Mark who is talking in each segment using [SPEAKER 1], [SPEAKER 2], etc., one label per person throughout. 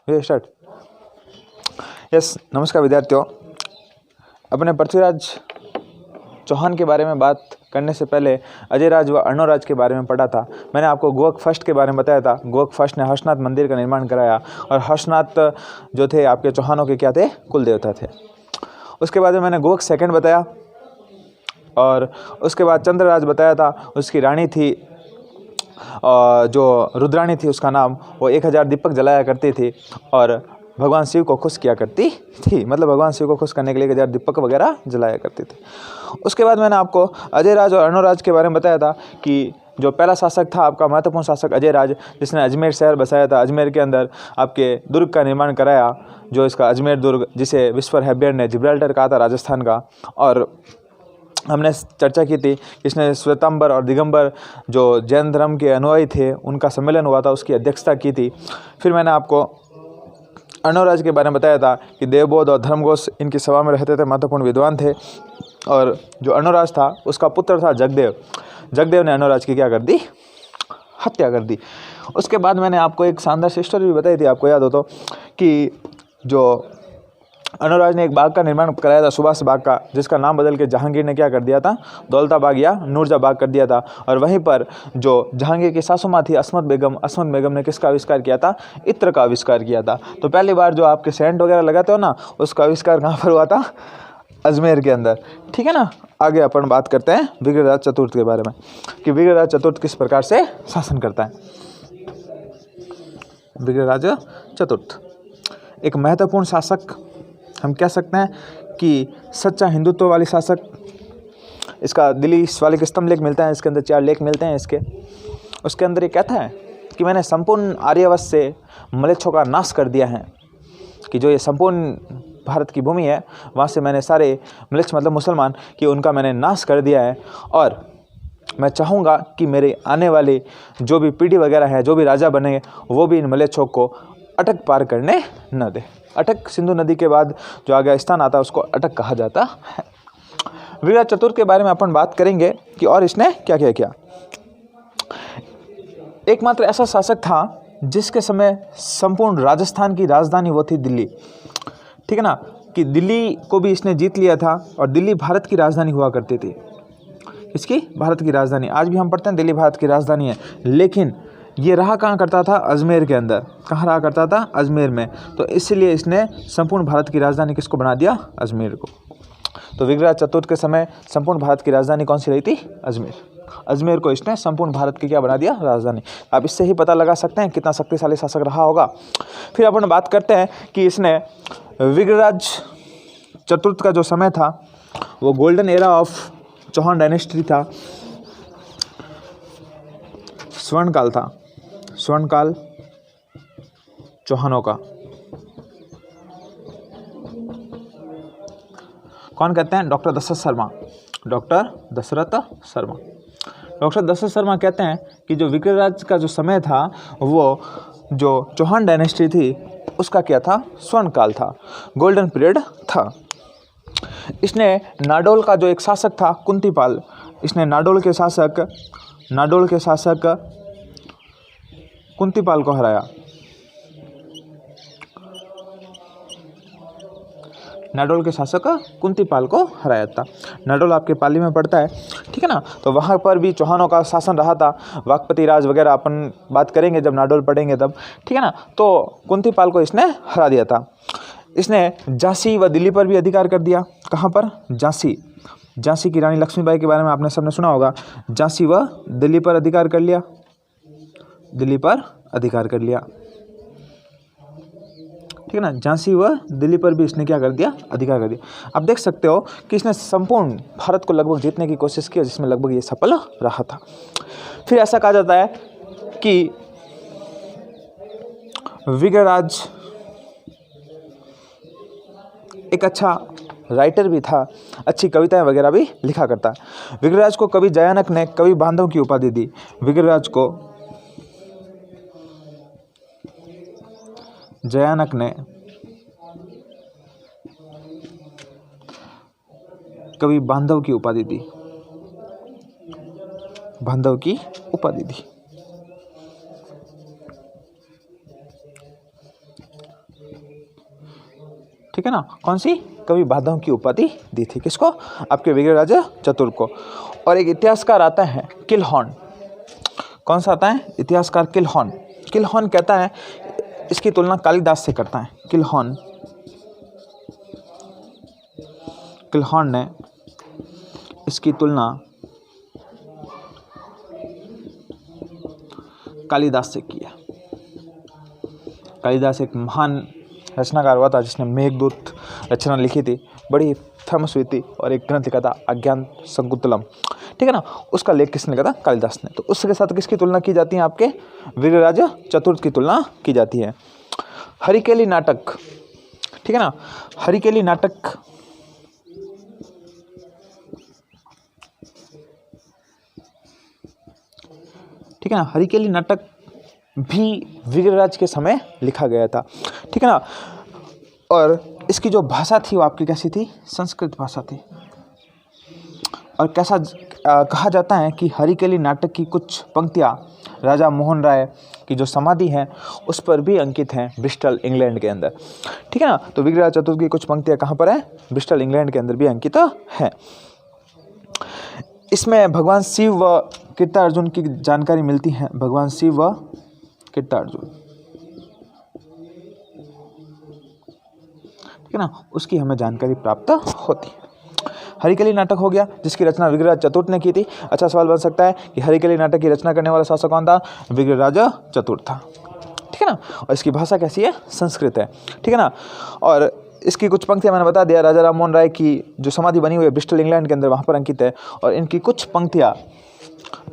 [SPEAKER 1] Start. Yes, नमस्कार विद्यार्थियों। अपने पृथ्वीराज चौहान के बारे में बात करने से पहले अजयराज व अर्णोराज के बारे में पढ़ा था। मैंने आपको गोरख फर्स्ट के बारे में बताया था। गोरख फर्स्ट ने हर्षनाथ मंदिर का निर्माण कराया और हर्षनाथ जो थे आपके चौहानों के क्या थे, कुल देवता थे। उसके बाद में मैंने गोरख सेकंड बताया और उसके बाद चंद्रराज बताया था। उसकी रानी थी जो रुद्राणी थी, उसका नाम, वो 1000 दीपक जलाया करती थी और भगवान शिव को खुश किया करती थी। मतलब भगवान शिव को खुश करने के लिए 1000 दीपक वगैरह जलाया करती थी। उसके बाद मैंने आपको अजयराज और अर्णोराज के बारे में बताया था कि जो पहला शासक था आपका महत्वपूर्ण शासक अजयराज, जिसने अजमेर शहर बसाया था। अजमेर के अंदर आपके दुर्ग का निर्माण कराया, जो इसका अजमेर दुर्ग, जिसे विस्फर हेब्बर ने जिब्राल्टर कहा था राजस्थान का। और हमने चर्चा की थी, इसने श्वेतांबर और दिगंबर जो जैन धर्म के अनुयायी थे उनका सम्मेलन हुआ था, उसकी अध्यक्षता की थी। फिर मैंने आपको अर्णोराज के बारे में बताया था कि देवबोध और धर्मघोष इनकी सभा में रहते थे, महत्वपूर्ण विद्वान थे। और जो अर्णोराज था उसका पुत्र था जगदेव। जगदेव ने अर्णोराज की क्या कर दी, हत्या कर दी। उसके बाद मैंने आपको एक शानदार स्टोरी भी बताई थी, आपको याद हो तो, कि जो अर्णोराज ने एक बाग का निर्माण कराया था, सुभाष बाग का, जिसका नाम बदल के जहांगीर ने क्या कर दिया था, दौलता बाग या नूरजा बाग कर दिया था। और वहीं पर जो जहांगीर की सासू माँ थी अस्मत बेगम ने किसका आविष्कार किया था, इत्र का आविष्कार किया था। तो पहली बार जो आपके सेंट वगैरह लगाते हो ना, उसका आविष्कार कहाँ पर हुआ था, अजमेर के अंदर। ठीक है ना। आगे अपन बात करते हैं विग्रहराज चतुर्थ के बारे में, कि विग्रहराज चतुर्थ किस प्रकार से शासन करता है। विग्रहराज चतुर्थ एक महत्वपूर्ण शासक, हम कह सकते हैं कि सच्चा हिंदुत्व वाली शासक। इसका दिल्ली शिवालिक स्तंभ लेख मिलता है, इसके अंदर 4 लेख मिलते हैं इसके। उसके अंदर ये कहता है कि मैंने संपूर्ण आर्यवंश से म्लेच्छों का नाश कर दिया है, कि जो ये संपूर्ण भारत की भूमि है वहाँ से मैंने सारे म्लेच्छ मतलब मुसलमान कि उनका मैंने नाश कर दिया है। और मैं चाहूँगा कि मेरे आने वाले जो भी पीढ़ी वगैरह है, जो भी राजा बनेंगे, वो भी इन म्लेच्छों को अटक पार करने न दे। अटक सिंधु नदी के बाद जो आगे स्थान आता है उसको अटक कहा जाता है। विग्रहराज चतुर्थ के बारे में अपन बात करेंगे कि और इसने क्या क्या किया। एकमात्र ऐसा शासक था जिसके समय संपूर्ण राजस्थान की राजधानी वो थी दिल्ली। ठीक है ना, कि दिल्ली को भी इसने जीत लिया था और दिल्ली भारत की राजधानी हुआ करती थी। इसकी भारत की राजधानी, आज भी हम पढ़ते हैं दिल्ली भारत की राजधानी है, लेकिन ये रहा कहाँ करता था, अजमेर के अंदर। कहाँ रहा करता था, अजमेर में। तो इसलिए इसने संपूर्ण भारत की राजधानी किसको बना दिया, अजमेर को। तो विग्रहराज चतुर्थ के समय संपूर्ण भारत की राजधानी कौन सी रही थी, अजमेर। अजमेर को इसने संपूर्ण भारत की क्या बना दिया, राजधानी। आप इससे ही पता लगा सकते हैं कितना शक्तिशाली शासक रहा होगा। फिर अपन बात करते हैं कि इसने विग्रहराज चतुर्थ का जो समय था वो golden era of Chauhan dynasty था, स्वर्णकाल था, स्वर्णकाल चौहानों का। कौन कहते हैं, डॉक्टर दशरथ शर्मा। डॉक्टर दशरथ शर्मा कहते हैं कि जो विग्रहराज का जो समय था वो जो चौहान डायनेस्टी थी उसका क्या था, स्वर्णकाल था, गोल्डन पीरियड था। इसने नाडोल का जो एक शासक था कुंतीपाल, इसने नाडोल के शासक कुंतीपाल को हराया। नाडोल के शासक कुंतीपाल को हराया था। नाडोल आपके पाली में पड़ता है, ठीक है ना। तो वहाँ पर भी चौहानों का शासन रहा था, वाकपति राज वगैरह अपन बात करेंगे जब नाडोल पढ़ेंगे तब, ठीक है ना। तो कुंतीपाल को इसने हरा दिया था। इसने झांसी व दिल्ली पर भी अधिकार कर दिया। कहाँ पर, झांसी की रानी लक्ष्मीबाई के बारे में आपने सबने सुना होगा। झांसी व दिल्ली पर अधिकार कर लिया, ठीक है ना। झांसी व दिल्ली पर भी इसने क्या कर दिया, अधिकार कर दिया। आप देख सकते हो कि इसने संपूर्ण भारत को लगभग जीतने की कोशिश की, जिसमें लगभग ये सफल रहा था। फिर ऐसा कहा जाता है कि विग्रहराज एक अच्छा राइटर भी था, अच्छी कविताएं वगैरह भी लिखा करता है। विग्रहराज को कवि जयानक ने कवि बांधव की उपाधि दी। विग्रहराज को जयानक ने कवि बांधव की उपाधि दी। ठीक है ना। कौन सी? कवि बांधव की उपाधि दी थी। किसको? आपके विग्रहराज चतुर्थ को। और एक इतिहासकार आता है किलहॉर्न। कौन सा आता है? इतिहासकार किलहॉर्न। किलहॉर्न कहता है, इसकी तुलना कालिदास से करता है। किलहॉर्न ने इसकी तुलना कालिदास से किया। कालिदास एक महान रचनाकार हुआ था जिसने मेघदूत रचना लिखी थी, बड़ी फेमस हुई थी, और एक ग्रंथ लिखा था अज्ञान शकुंतलम, ठीक है ना। उसका लेख किसने लिखा था? कालिदास ने। तो उसके साथ किसकी तुलना की जाती है? आपके विग्रहराज चतुर्थ की तुलना की जाती है। हरिकेली नाटक, ठीक है ना। हरिकेली नाटक ठीक है ना। हरिकेली नाटक भी विग्रहराज के समय लिखा गया था, ठीक है ना। और इसकी जो भाषा थी वो आपकी कैसी थी? संस्कृत भाषा थी। और कैसा कहा जाता है कि हरिकेली नाटक की कुछ पंक्तियाँ राजा मोहन राय की जो समाधि है उस पर भी अंकित हैं, ब्रिस्टल इंग्लैंड के अंदर, ठीक है ना। तो विग्रहराज चतुर्थ की कुछ पंक्तियाँ कहाँ पर है? ब्रिस्टल इंग्लैंड के अंदर भी अंकित है। इसमें भगवान शिव व कृतार्जुन की जानकारी मिलती है। भगवान शिव व कृतार्जुन, ठीक है ना, उसकी हमें जानकारी प्राप्त होती है। हरिकेली नाटक हो गया जिसकी रचना विग्रहराज चतुर्थ ने की थी। अच्छा सवाल बन सकता है कि हरिकेली नाटक की रचना करने वाला शासक कौन था? विग्रहराज चतुर्थ था, ठीक है ना। और इसकी भाषा कैसी है? संस्कृत है, ठीक है ना। और इसकी कुछ पंक्तियाँ मैंने बता दिया, राजा राम मोहन राय की जो समाधि बनी हुई है ब्रिस्टल इंग्लैंड के अंदर, वहाँ पर अंकित है। और इनकी कुछ पंक्तियाँ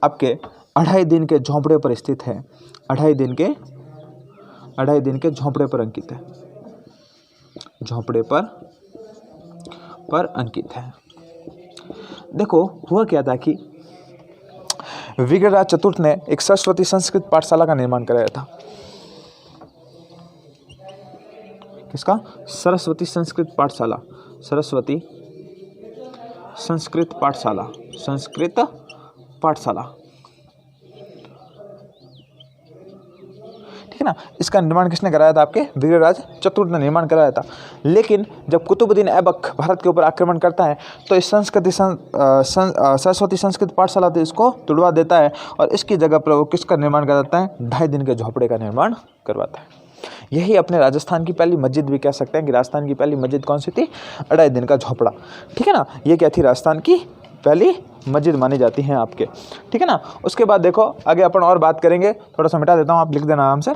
[SPEAKER 1] आपके 2.5 दिन के झोंपड़े पर स्थित है। 2.5 दिन के झोंपड़े पर अंकित है। झोंपड़े पर अंकित है। देखो हुआ क्या था कि विग्रहराज चतुर्थ ने एक सरस्वती संस्कृत पाठशाला का निर्माण कराया था। किसका? सरस्वती संस्कृत पाठशाला। सरस्वती संस्कृत पाठशाला। संस्कृत पाठशाला, ठीक है ना। इसका निर्माण किसने कराया था? आपके विग्रहराज चतुर्थ ने निर्माण कराया था। लेकिन जब कुतुबुद्दीन ऐबक भारत के ऊपर आक्रमण करता है तो इस सरस्वती संस्कृत पाठशाला तो इसको तुड़वा देता है और इसकी जगह पर वो किसका निर्माण कराता है? 2.5 दिन के झोपड़े का निर्माण करवाता है। यही अपने राजस्थान की पहली मस्जिद भी कह सकते हैं कि राजस्थान की पहली मस्जिद कौन सी थी? 2.5 दिन का झोपड़ा, ठीक है ना। ये क्या थी? राजस्थान की पहली मस्जिद मानी जाती है आपके, ठीक है ना। उसके बाद देखो आगे अपन और बात करेंगे। थोड़ा सा मिटा देता हूँ, आप लिख देना आराम से।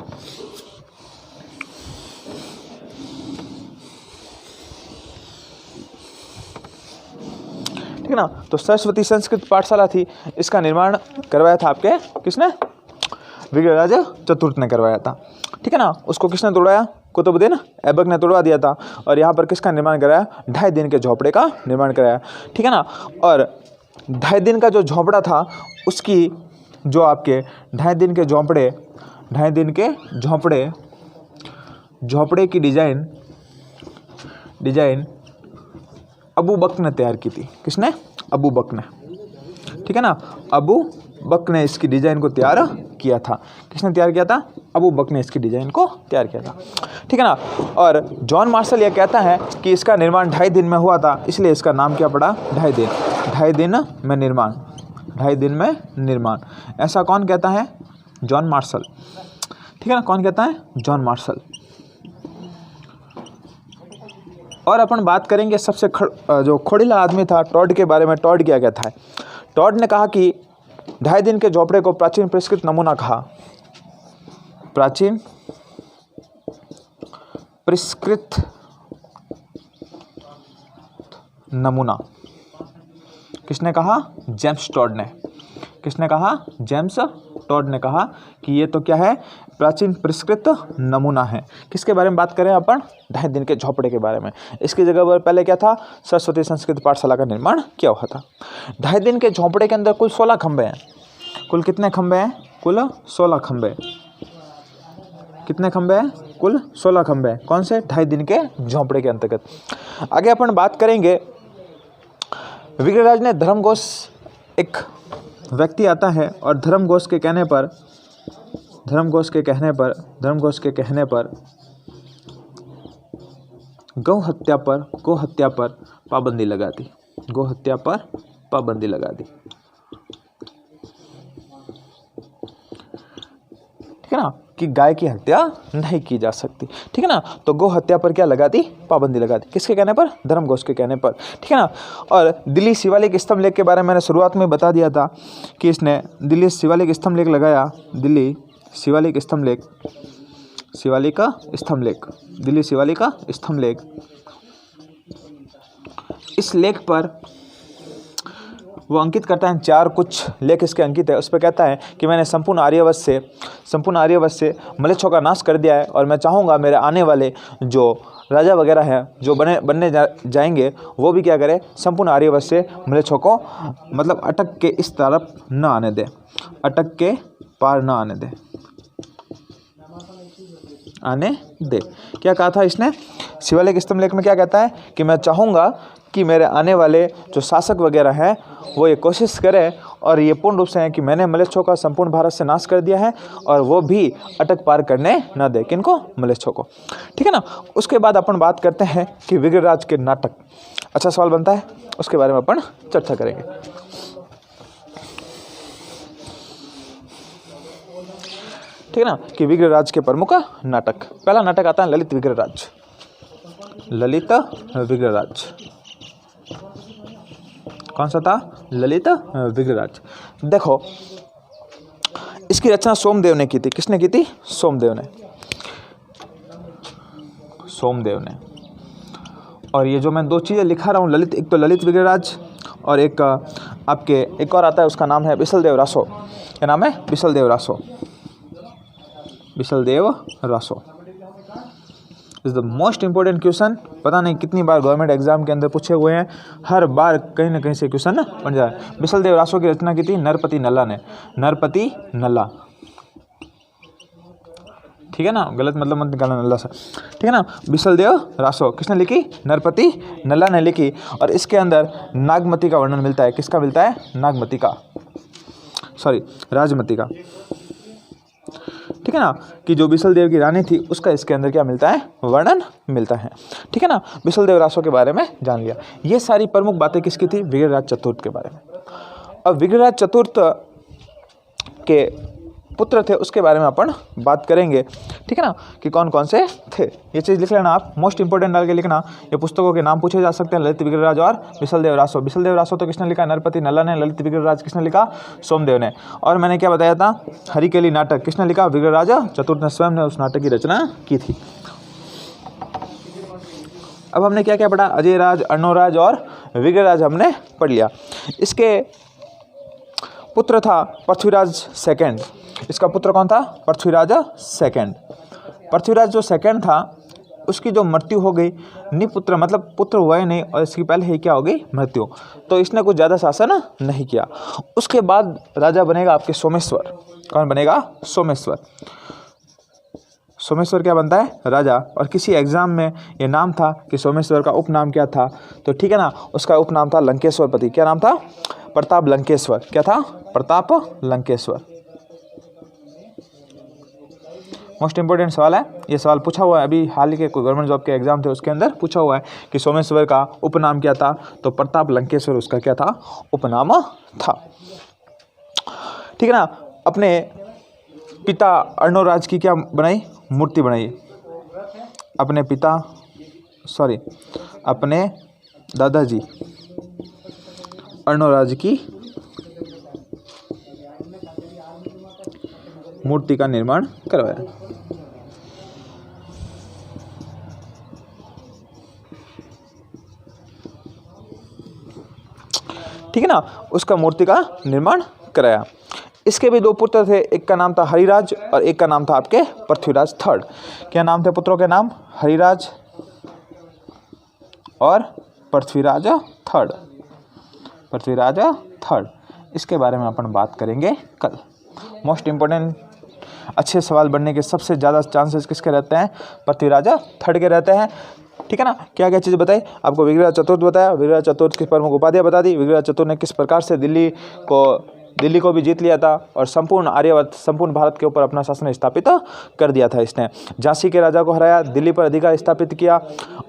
[SPEAKER 1] ठीक है ना। तो सरस्वती संस्कृत पाठशाला थी, इसका निर्माण करवाया था आपके किसने? विग्रहराज चतुर्थ ने करवाया था, ठीक है ना। उसको किसने तोड़वाया? कुतुबुद्दीन ऐबक ने तोड़वा दिया था। और यहाँ पर किसका निर्माण कराया? 2.5 दिन के झोपड़े का निर्माण कराया, ठीक है ना। और 2.5 दिन का जो झोपड़ा था उसकी जो आपके 2.5 दिन के झोपड़े की डिजाइन अबू बकर ने तैयार की थी। किसने? अबू बकर ने, ठीक है ना। अबू बकर ने इसकी डिजाइन को तैयार किया था। किसने तैयार किया था? अबू बकर ने इसकी डिजाइन को तैयार किया था, ठीक है ना। और जॉन मार्शल यह कहता है कि इसका निर्माण 2.5 दिन में हुआ था, इसलिए इसका नाम क्या पड़ा? 2.5 दिन। 2.5 दिन में निर्माण, 2.5 दिन में निर्माण, ऐसा कौन कहता है? जॉन मार्शल, ठीक है ना। कौन कहता है? John Marshall. और अपन बात करेंगे सबसे जो खोड़िला आदमी था टॉड के बारे में। टॉड क्या कहता है? टॉड ने कहा कि 2.5 दिन के झोपड़े को प्राचीन परिष्कृत नमूना कहा। प्राचीन परिष्कृत नमूना किसने कहा? जेम्स टॉड ने। किसने कहा? जेम्स टॉड ने कहा कि ये तो क्या है? प्राचीन परिष्कृत नमूना है। किसके बारे में बात करें अपन? 2.5 दिन के झोपड़े के बारे में। इसकी जगह पर पहले क्या था? सरस्वती संस्कृत पाठशाला का निर्माण किया हुआ था। 2.5 दिन के झोपड़े के अंदर कुल 16 खंबे हैं। कुल कितने खंबे हैं? कुल 16 खंबे। कितने खंबे हैं? कुल 16 खंबे हैं। कौन से? 2.5 दिन के झोपड़े के अंतर्गत। आगे अपन बात करेंगे, विग्रहराज ने धर्मघोष, एक व्यक्ति आता है और धर्मघोष के कहने पर गौ हत्या पर पाबंदी लगा दी, गौ हत्या पर पाबंदी लगा दी। ठीक है ना, कि गाय की हत्या नहीं की जा सकती। ठीक है ना, तो गौ हत्या पर क्या लगा दी, पाबंदी लगा दी। किसके कहने पर, धर्म घोष के कहने पर। ठीक है ना, और दिल्ली शिवालिक स्तंभ लेख के बारे में मैंने शुरुआत में बता दिया था कि इसने दिल्ली शिवालिक स्तंभ लेख लगाया। दिल्ली शिवालिक स्तंभ लेख, शिवालिक का स्तंभ लेख, दिल्ली शिवालिक का स्तंभ लेख। इस लेख पर वो अंकित करता है, चार कुछ लेख इसके अंकित है। उस पर कहता है कि मैंने संपूर्ण आर्यवत से म्लेच्छों का नाश कर दिया है, और मैं चाहूँगा मेरे आने वाले जो राजा वगैरह हैं जो बनने जाएंगे वो भी क्या करें, संपूर्ण आर्यवत से म्लेच्छों को मतलब अटक के इस तरफ न आने दे, अटक के पार न आने दे, आने दे। क्या कहा था इसने, शिवालिक स्तंभ लेख में क्या कहता है कि मैं चाहूँगा कि मेरे आने वाले जो शासक वगैरह हैं वो ये कोशिश करें, और ये पूर्ण रूप से है कि मैंने म्लेच्छों का संपूर्ण भारत से नाश कर दिया है, और वो भी अटक पार करने न दे, किनको, म्लेच्छों को। ठीक है ना, उसके बाद अपन बात करते हैं कि विग्रहराज के नाटक। अच्छा सवाल बनता है, उसके बारे में अपन चर्चा करेंगे। ठीक है ना, कि विग्रहराज के प्रमुख नाटक। पहला नाटक आता है ललित विग्रहराज, ललित विग्रहराज। कौन सा था, ललित विग्रहराज। देखो इसकी रचना सोमदेव ने की थी। किसने की थी, सोमदेव ने, सोमदेव ने। और ये जो मैं दो चीज़ें लिखा रहा हूँ, ललित, एक तो ललित विग्रहराज और एक आपके एक और आता है, उसका नाम है बिसलदेव रासो। क्या नाम है, Bisaldev Raso, Bisaldev Raso is the most important question. पता नहीं कितनी बार गवर्नमेंट एग्जाम के अंदर पूछे हुए हैं, हर बार कहीं ना कहीं से क्वेश्चन बन जाए। बिसलदेव रासो की रचना की थी नरपति नल्ला ने, नरपति नल्ला। ठीक है ना, गलत मतलब मत निकालना नल्ला से। ठीक है ना, बिसलदेव रासो किसने लिखी, नरपति नल्ला ने लिखी। और इसके अंदर नागमती का वर्णन मिलता है। किसका मिलता है, नागमती का, सॉरी राजमती का। ठीक है ना, कि जो बिसलदेव की रानी थी उसका इसके अंदर क्या मिलता है, वर्णन मिलता है। ठीक है ना, बिसलदेव रासो के बारे में जान लिया। ये सारी प्रमुख बातें किसकी थी, विग्रहराज चतुर्थ के बारे में। अब विग्रहराज चतुर्थ के पुत्र थे, उसके बारे में अपन बात करेंगे। ठीक है ना, कि कौन कौन से थे, ये चीज़ लिख लेना आप, मोस्ट इंपॉर्टेंट डाल के लिखना। ये पुस्तकों के नाम पूछे जा सकते हैं, ललित विग्रहराज और बिसलदेव रासो। बिसलदेव रासो तो किसने लिखा, नरपति नल्ला ने। ललित विग्रहराज किसने लिखा, सोमदेव ने। और मैंने क्या बताया था, हरिकेली नाटक किसने लिखा, विग्रहराज चतुर्थ ने स्वयं ने उस नाटक की रचना की थी। अब हमने क्या क्या पढ़ा, अजयराज, अर्णोराज और विग्रहराज हमने पढ़ लिया। इसके पुत्र था पृथ्वीराज सेकंड। इसका पुत्र कौन था, पृथ्वीराज सेकंड। पृथ्वीराज जो सेकंड था उसकी जो मृत्यु हो गई, निपुत्र मतलब पुत्र हुआ ही नहीं, और इसकी पहले ही क्या हो गई, मृत्यु। तो इसने कुछ ज़्यादा शासन नहीं किया। उसके बाद राजा बनेगा आपके सोमेश्वर। कौन बनेगा, सोमेश्वर। सोमेश्वर क्या बनता है, राजा। और किसी एग्जाम में ये नाम था कि सोमेश्वर का उपनाम क्या था, तो ठीक है ना, उसका उपनाम था लंकेश्वरपति। क्या नाम था, प्रताप लंकेश्वर। क्या था, प्रताप लंकेश्वर। मोस्ट इंपॉर्टेंट सवाल है, ये सवाल पूछा हुआ है अभी हाल के कोई गवर्नमेंट जॉब के एग्जाम थे उसके अंदर पूछा हुआ है कि सोमेश्वर का उपनाम क्या था, तो प्रताप लंकेश्वर उसका क्या था, उपनाम था। ठीक है ना, अपने पिता अर्णोराज की क्या बनाई, मूर्ति बनाई। अपने पिता अपने दादाजी अर्णोराज की मूर्ति का निर्माण करवाया। ठीक है ना, उसका मूर्ति का निर्माण कराया। इसके भी दो पुत्र थे, एक का नाम था हरिराज और एक का नाम था आपके पृथ्वीराज थर्ड। क्या नाम थे पुत्रों के नाम, हरिराज और पृथ्वीराज थर्ड, पृथ्वीराज थर्ड। इसके बारे में अपन बात करेंगे कल। मोस्ट इंपॉर्टेंट अच्छे सवाल बनने के सबसे ज़्यादा चांसेस किसके रहते हैं, पृथ्वीराज थर्ड के रहते हैं। ठीक है ना, क्या क्या चीज़ बताई आपको, विग्रहराज चतुर्थ बताया, विग्रहराज चतुर्थ की प्रमुख उपाधियाँ बता दी, विग्रहराज चतुर्थ ने किस प्रकार से दिल्ली को दिल्ली को भी जीत लिया था और संपूर्ण आर्यावर्त, संपूर्ण भारत के ऊपर अपना शासन स्थापित कर दिया था इसने। झांसी के राजा को हराया, दिल्ली पर अधिकार स्थापित किया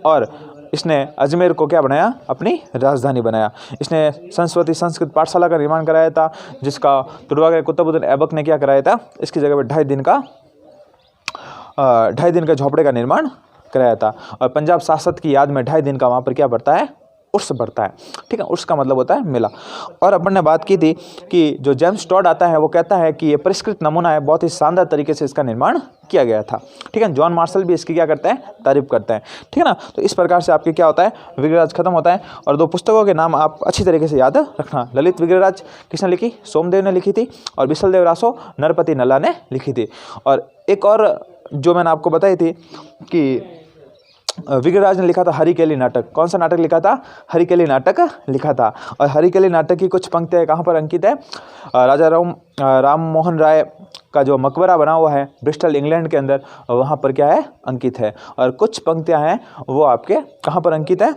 [SPEAKER 1] और इसने अजमेर को क्या बनाया, अपनी राजधानी बनाया। इसने सरस्वती संस्कृत पाठशाला का निर्माण कराया था, जिसका तुड़वा के कुतुबुद्दीन ऐबक ने क्या कराया था, इसकी जगह पर 2.5 दिन का झोपड़े का निर्माण कराया था। और पंजाब शासक की याद में 2.5 दिन का वहाँ पर क्या बढ़ता है, उर्स बढ़ता है। ठीक है, उर्स का मतलब होता है मेला। और अपन ने बात की थी कि जो जेम्स टॉड आता है वो कहता है कि ये परिष्कृत नमूना है, बहुत ही शानदार तरीके से इसका निर्माण किया गया था। ठीक है, जॉन मार्शल भी इसकी क्या करते हैं, तारीफ करते हैं। ठीक है ना, तो इस प्रकार से आपके क्या होता है, विग्रहराज खत्म होता है। और 2 पुस्तकों के नाम आप अच्छी तरीके से याद रखना। ललित विग्रहराज किसने लिखी, सोमदेव ने लिखी थी, और बिसलदेव रासो नरपति नल्ला ने लिखी थी। और एक और जो मैंने आपको बताई थी कि विग्रहराज ने लिखा था हरिकेली नाटक। कौन सा नाटक लिखा था, हरिकेली नाटक लिखा था। और हरिकेली नाटक की कुछ पंक्तियाँ कहाँ पर अंकित है, राजा राम मोहन राय का जो मकबरा बना हुआ है ब्रिस्टल इंग्लैंड के अंदर, वहाँ पर क्या है, अंकित है। और कुछ पंक्तियाँ हैं वो आपके कहाँ पर अंकित है,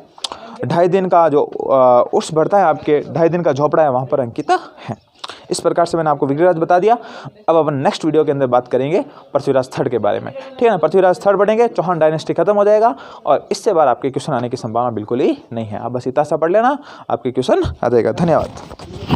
[SPEAKER 1] 2.5 दिन का जो उर्स बढ़ता है, आपके 2.5 दिन का झोपड़ा है, वहाँ पर अंकित है। इस प्रकार से मैंने आपको विग्रहराज बता दिया। अब अपन नेक्स्ट वीडियो के अंदर बात करेंगे पृथ्वीराज थर्ड के बारे में। ठीक है ना, पृथ्वीराज थर्ड बढ़ेंगे, चौहान डायनेस्टी खत्म हो जाएगा और इससे बार आपके क्वेश्चन आने की संभावना बिल्कुल ही नहीं है। आप बस इतना सा पढ़ लेना, आपके क्वेश्चन आ जाएगा। धन्यवाद।